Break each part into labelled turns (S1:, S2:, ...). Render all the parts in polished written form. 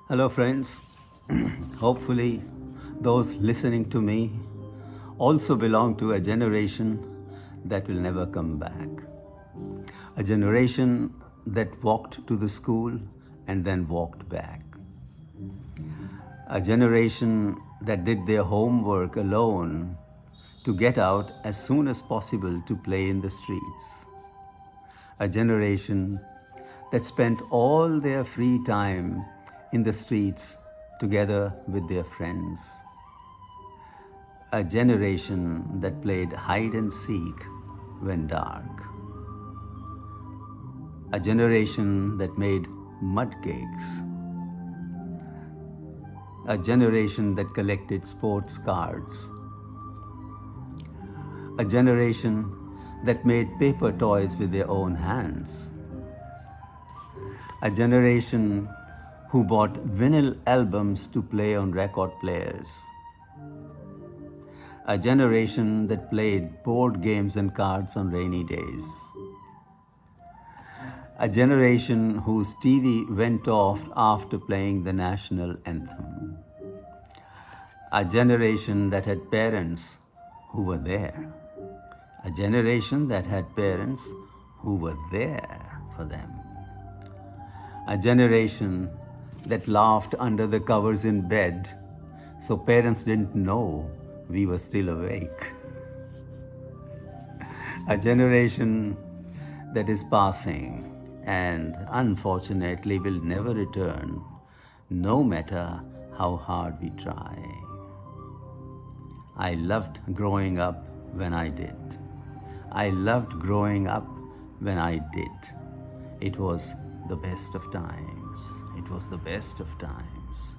S1: Hello, friends. Hopefully, those listening to me also belong to a generation that will never come back. A generation that walked to the school and then walked back. A generation that did their homework alone to get out as soon as possible to play in the streets. A generation that spent all their free time in the streets together with their friends. A generation that played hide and seek when dark. A generation that made mud cakes. A generation that collected sports cards. A generation that made paper toys with their own hands. A generation who bought vinyl albums to play on record players. A generation that played board games and cards on rainy days. A generation whose TV went off after playing the national anthem. A generation that had parents who were there. A generation that had parents who were there for them. A generation that laughed under the covers in bed so parents didn't know we were still awake. A generation that is passing and unfortunately will never return, no matter how hard we try. I loved growing up when I did. I loved growing up when I did. It was the best of times. It was the best of times.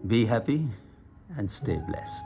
S1: Be happy and stay blessed.